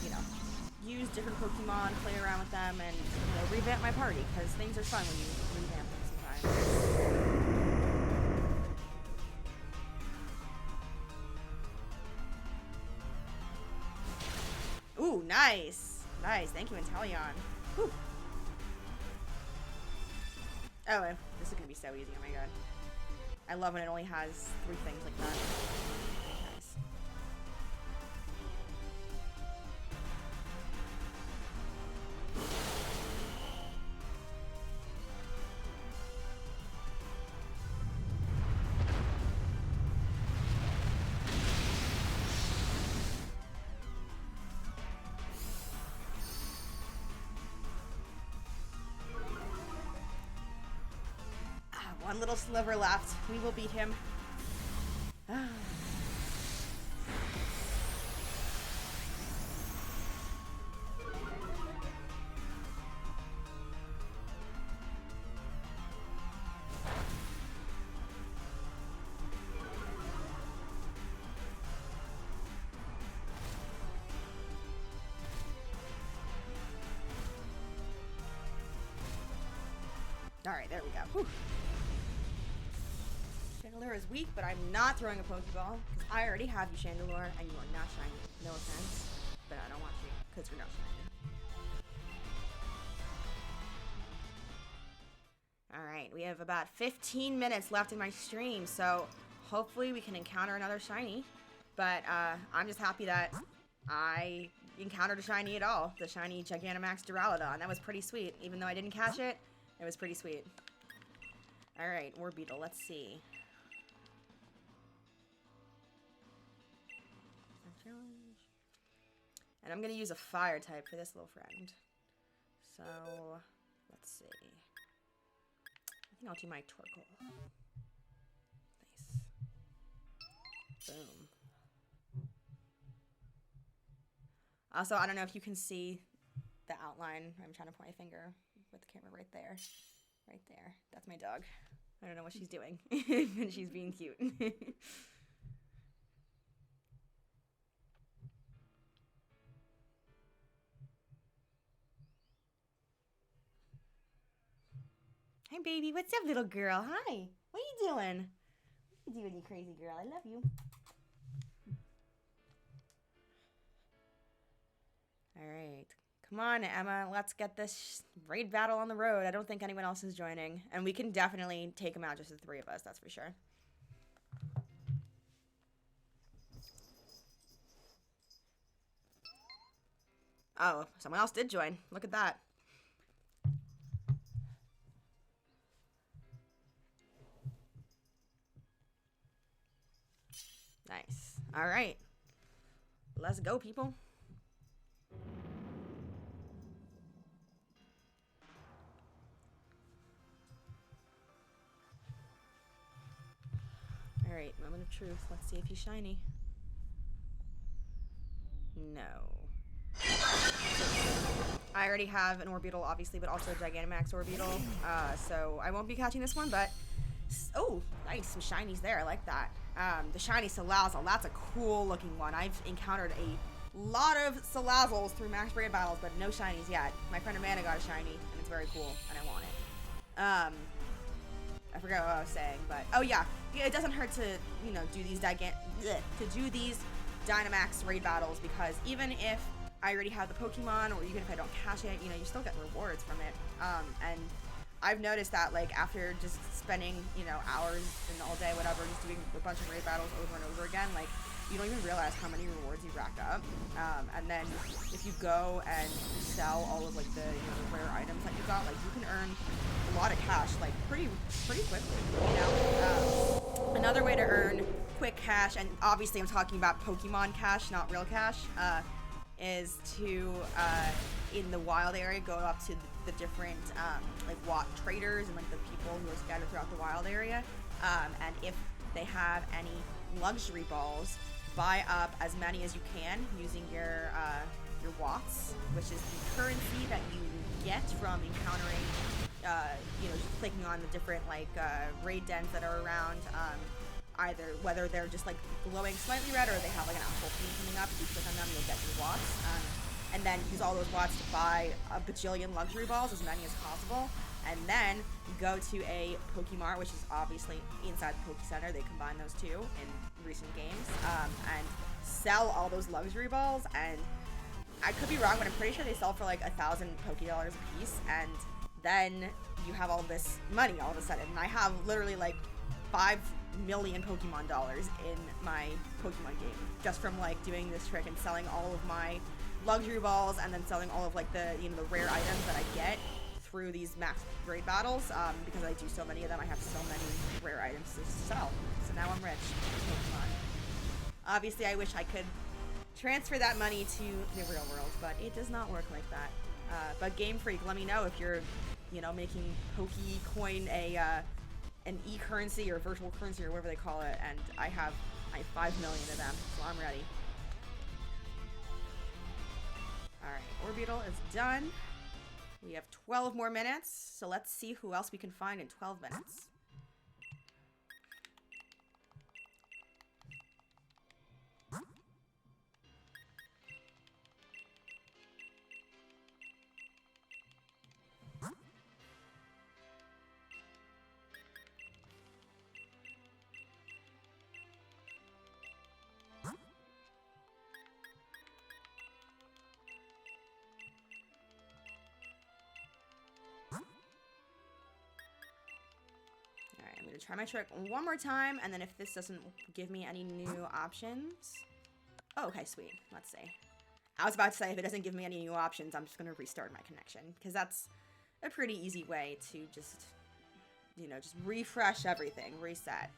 you know, use different Pokemon, play around with them, and, you know, revamp my party, because things are fun when you revamp them sometimes. Ooh, nice. Nice. Thank you, Inteleon. Whew. Oh, this is going to be so easy. Oh my god. I love when it only has 3 things like that. Nice. One little sliver left. We will beat him. Alright, there we go. Whew. Chandelure is weak, but I'm not throwing a Pokeball, because I already have you, Chandelure, and you are not shiny. No offense, but I don't want you, because you're not shiny. Alright, we have about 15 minutes left in my stream, so hopefully we can encounter another shiny. But I'm just happy that I encountered a shiny at all. The shiny Gigantamax Duraludon. That was pretty sweet. Even though I didn't catch it, it was pretty sweet. Alright, Orbeetle, let's see. Challenge. And I'm going to use a fire type for this little friend. So, let's see. I think I'll do my Torkoal. Nice. Boom. Also, I don't know if you can see the outline. I'm trying to point my finger with the camera right there. Right there. That's my dog. I don't know what she's doing. She's being cute. Hi, baby. What's up, little girl? Hi. What are you doing? What are you doing, you crazy girl? I love you. All right. Come on, Emma. Let's get this raid battle on the road. I don't think anyone else is joining. And we can definitely take them out, just the three of us. That's for sure. Oh, someone else did join. Look at that. Nice. All right. Let's go, people. All right, moment of truth. Let's see if he's shiny. No. I already have an Orbeetle, obviously, but also a Dynamax Orbeetle. So I won't be catching this one, but... Oh, nice. Some shinies there. I like that. The shiny Salazzle. That's a cool looking one. I've encountered a lot of Salazzles through max raid battles, but no shinies yet. My friend Amanda got a shiny, and it's very cool, and I want it. I forgot what I was saying, but... Oh, yeah. It doesn't hurt to, you know, do these Dynamax raid battles, because even if I already have the Pokemon, or even if I don't catch it, you know, you still get rewards from it. And I've noticed that, like, after just spending, you know, hours and all day, whatever, just doing a bunch of raid battles over and over again, like, you don't even realize how many rewards you rack up. And then if you go and sell all of, like, the, you know, the rare items that you got, like, you can earn a lot of cash, like, pretty quickly, you know? Another way to earn quick cash, and obviously I'm talking about Pokemon cash, not real cash, is to, in the wild area, go up to the different, like, traders and, like, the people who are scattered throughout the wild area, and if they have any luxury balls, buy up as many as you can using your watts, which is the currency that you get from encountering, you know, just clicking on the different, like, raid dens that are around, either whether they're just, like, glowing slightly red or they have, like, an actual theme coming up. If you click on them, you'll get your watts, and then use all those watts to buy a bajillion luxury balls, as many as possible, and then go to a Pokemart, which is obviously inside the Poke Center. They combine those two in recent games, and sell all those luxury balls. And I could be wrong, but I'm pretty sure they sell for like 1,000 Poké-Dollars a piece, and then you have all this money all of a sudden. And I have literally like 5 million Pokemon dollars in my Pokemon game, just from like doing this trick and selling all of my luxury balls, and then selling all of like the, you know, the rare items that I get through these max raid battles, because I do so many of them. I have so many rare items to sell, so now I'm rich. Pokemon. Obviously, I wish I could transfer that money to the real world, but it does not work like that. But Game Freak, let me know if you're, you know, making Pokecoin an e-currency or virtual currency or whatever they call it, and I have 5 million of them, so I'm ready. Alright, Orbeetle is done. We have 12 more minutes, so let's see who else we can find in 12 minutes. Alright, I'm going to try my trick one more time, and then if this doesn't give me any new options... Oh, okay, sweet. Let's see. I was about to say, if it doesn't give me any new options, I'm just going to restart my connection, because that's a pretty easy way to just, you know, just refresh everything, reset.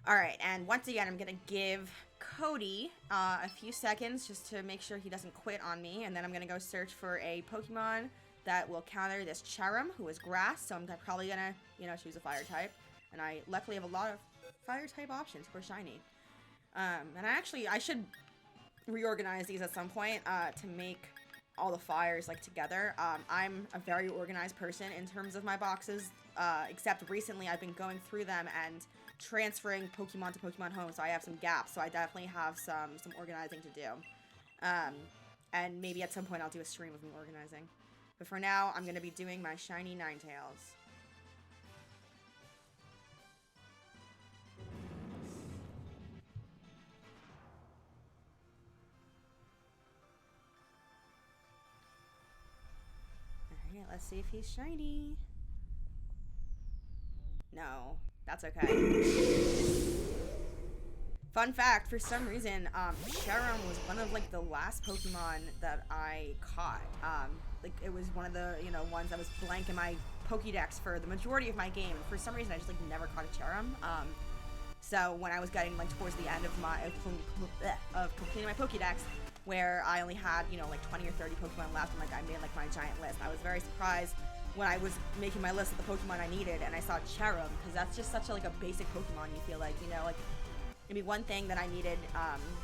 Alright, and once again, I'm going to give Cody a few seconds just to make sure he doesn't quit on me, and then I'm going to go search for a Pokemon that will counter this Cherim, who is grass, so I'm probably gonna, you know, choose a fire type. And I luckily have a lot of fire type options for shiny. And I should reorganize these at some point to make all the fires like together. I'm a very organized person in terms of my boxes, except recently I've been going through them and transferring Pokemon to Pokemon Home, so I have some gaps, so I definitely have some organizing to do. And maybe at some point I'll do a stream of me organizing. But for now, I'm going to be doing my shiny Ninetales. Alright, let's see if he's shiny. No, that's okay. Fun fact, for some reason, Cherim was one of, like, the last Pokemon that I caught. Like, it was one of the, you know, ones that was blank in my Pokédex for the majority of my game. And for some reason, I just, like, never caught a Cherim. So when I was getting, like, towards the end of completing my Pokédex, where I only had, you know, like, 20 or 30 Pokemon left, and, like, I made, like, my giant list. I was very surprised when I was making my list of the Pokemon I needed, and I saw Cherim, because that's just such a, like, a basic Pokemon, you feel like, you know, like, maybe one thing that I needed,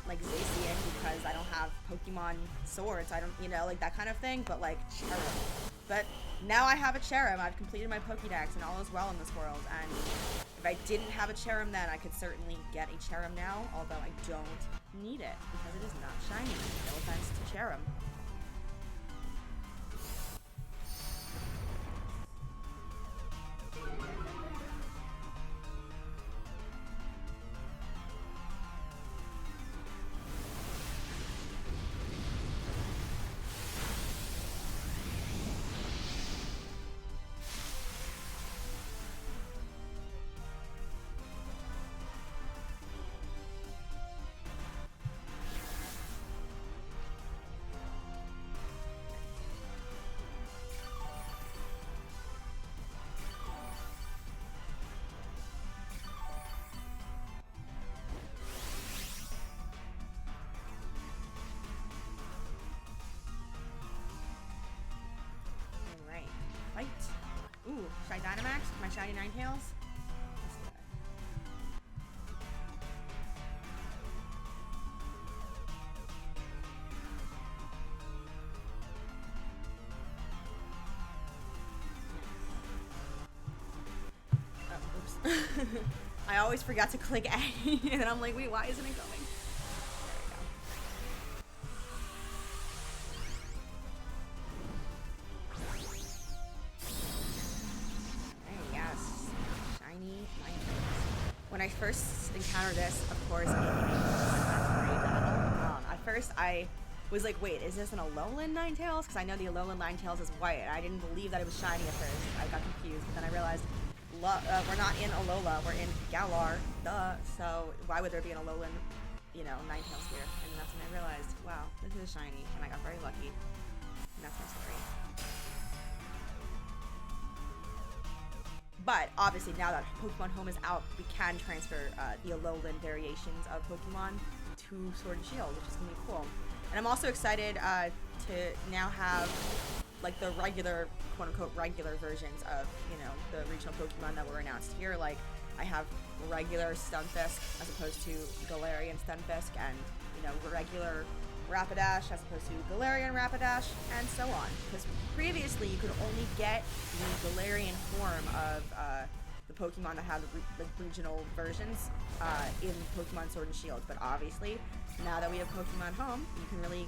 like, Zacian, because I don't have Pokemon swords, I don't, you know, like, that kind of thing, but, like, Cherim. But now I have a Cherim, I've completed my Pokédex, and all is well in this world, and if I didn't have a Cherim then, I could certainly get a Cherim now, although I don't need it, because it is not shiny. No offense to Cherim. Ooh, should I Dynamax? My shiny Ninetales? Let's do it. Oh, oops. I always forgot to click A, and I'm like, wait, why isn't it going? When I first encountered this, of course, at first I was like, wait, is this an Alolan Ninetales? Because I know the Alolan Ninetales is white, and I didn't believe that it was shiny at first. I got confused, but then I realized we're not in Alola, we're in Galar, duh. So why would there be an Alolan, you know, Ninetales here? And that's when I realized, wow, this is shiny, and I got very lucky. And that's my story. But obviously, now that Pokemon Home is out, we can transfer the Alolan variations of Pokemon to Sword and Shield, which is going to be cool. And I'm also excited to now have, like, the regular, quote-unquote, regular versions of, you know, the regional Pokemon that were announced here. Like, I have regular Stunfisk as opposed to Galarian Stunfisk, and, you know, regular Rapidash as opposed to Galarian Rapidash, and so on. Because previously you could only get the Galarian form of the Pokemon that had the regional versions in Pokemon Sword and Shield. But obviously, now that we have Pokemon Home, you can really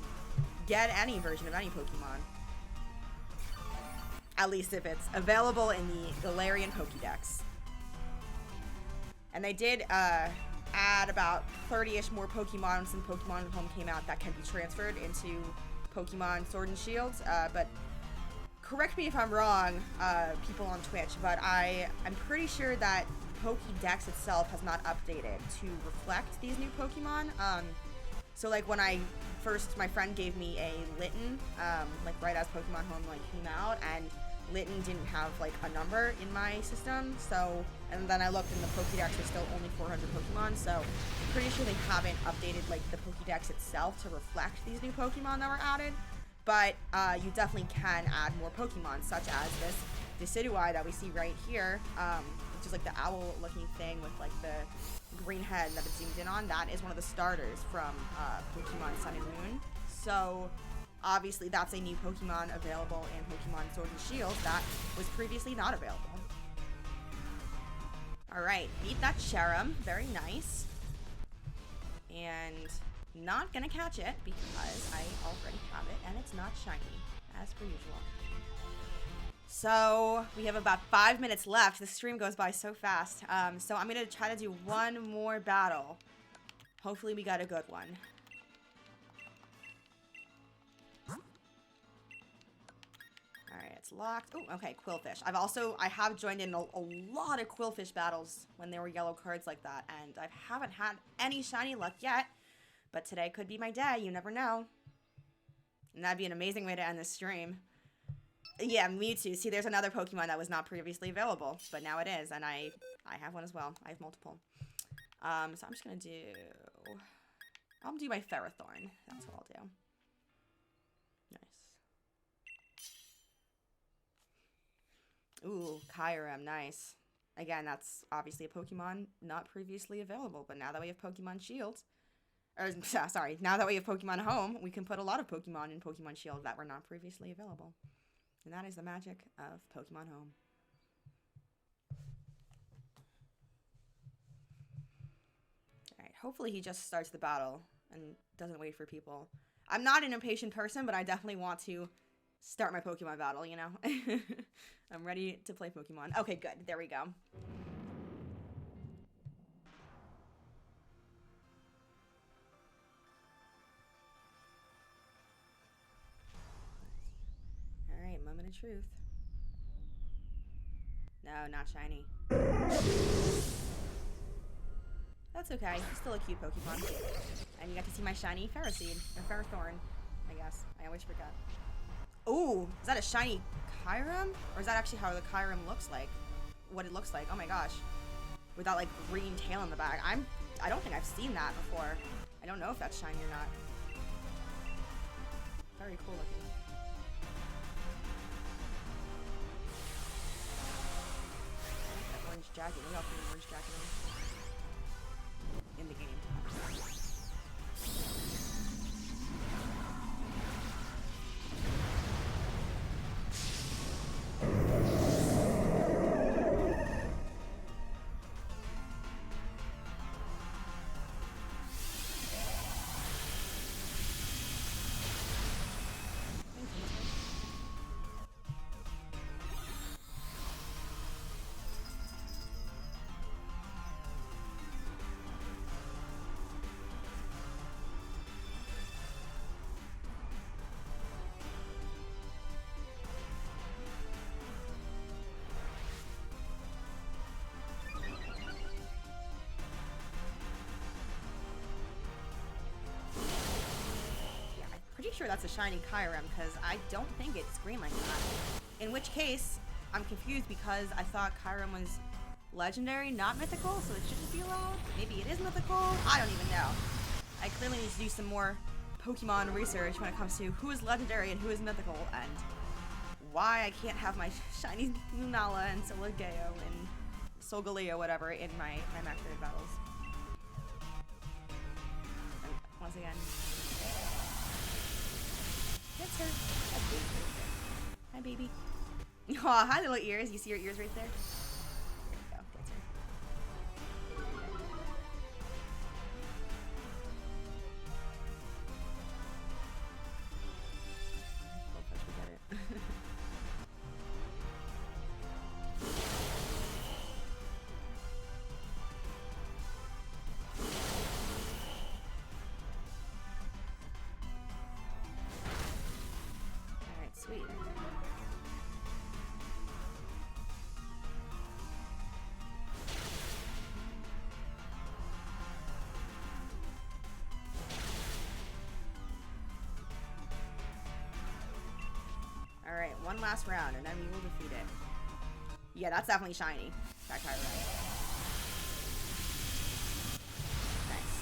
get any version of any Pokemon. At least if it's available in the Galarian Pokédex. And they did add about 30-ish more Pokemon since Pokemon Home came out that can be transferred into Pokemon Sword and Shield. But correct me if I'm wrong, people on Twitch, but I'm pretty sure that Pokédex itself has not updated to reflect these new Pokemon. So like when my friend gave me a Litten, like right as Pokemon Home like came out, and Litten didn't have like a number in my system, so, and then I looked and the Pokédex was still only 400 Pokemon, so I'm pretty sure they haven't updated like the Pokédex itself to reflect these new Pokemon that were added. But you definitely can add more Pokemon, such as this Decidueye that we see right here, which is like the owl-looking thing with like the green head that it's zoomed in on. That is one of the starters from Pokemon Sun and Moon. So obviously that's a new Pokemon available in Pokemon Sword and Shield that was previously not available. Alright, beat that Cherum. Very nice. And not gonna catch it because I already have it and it's not shiny, as per usual. So we have about 5 minutes left. The stream goes by so fast. So I'm gonna try to do one more battle. Hopefully we got a good one. Alright, it's locked. Oh, okay, Quillfish. I have joined in a lot of Quillfish battles when there were yellow cards like that, and I haven't had any shiny luck yet. But today could be my day, you never know. And that'd be an amazing way to end this stream. Yeah, me too. See, there's another Pokemon that was not previously available, but now it is, and I have one as well. I have multiple. So I'm just gonna I'll do my Ferrothorn. That's what I'll do. Nice. Ooh, Kyurem, nice. Again, that's obviously a Pokemon not previously available, but now that we have Pokemon Shield, sorry, now that we have Pokemon Home, we can put a lot of Pokemon in Pokemon Shield that were not previously available. And that is the magic of Pokemon Home. Alright, hopefully he just starts the battle and doesn't wait for people. I'm not an impatient person, but I definitely want to start my Pokemon battle, you know? I'm ready to play Pokemon. Okay, good. There we go. Alright, moment of truth. No, not shiny. That's okay. He's still a cute Pokemon. And you got to see my shiny Ferroseed. Or Ferrothorn, I guess. I always forget. Ooh, is that a shiny Kyurem? Or is that actually how the Kyurem looks like? What it looks like? Oh my gosh. With that like green tail in the back. I don't think I've seen that before. I don't know if that's shiny or not. Very cool looking. That orange jacket. Look how pretty orange jacket is. In the game. Pretty sure that's a shiny Kyurem because I don't think it's green like that. In which case, I'm confused because I thought Kyurem was legendary, not mythical, so it shouldn't be allowed. Maybe it is mythical? I don't even know. I clearly need to do some more Pokemon research when it comes to who is legendary and who is mythical and why I can't have my shiny Lunala and Solgaleo and Solgaleo, whatever, in my max rated battles. And once again. That's her. Hi, baby. Aw, hi, little ears. You see your ears right there? There you go. That's her. Hope I should get it. Sweet. Alright, one last round and then we will defeat it. Yeah, that's definitely shiny. That Kyurem. Nice.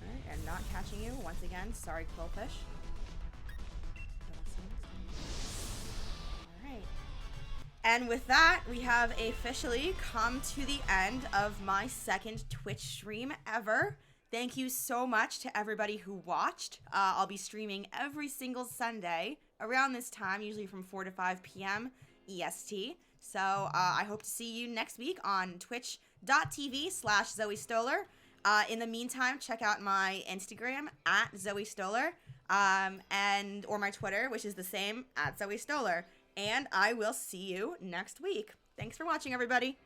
Alright, and catching you. Once again, sorry, Quillfish. But I'll see you next time. Alright. And with that, we have officially come to the end of my second Twitch stream ever. Thank you so much to everybody who watched. I'll be streaming every single Sunday around this time, usually from 4 to 5 p.m. EST. So I hope to see you next week on twitch.tv/Zoe Stoller. In the meantime, check out my Instagram at Zoe Stoller, or my Twitter, which is the same, at Zoe Stoller. And I will see you next week. Thanks for watching, everybody.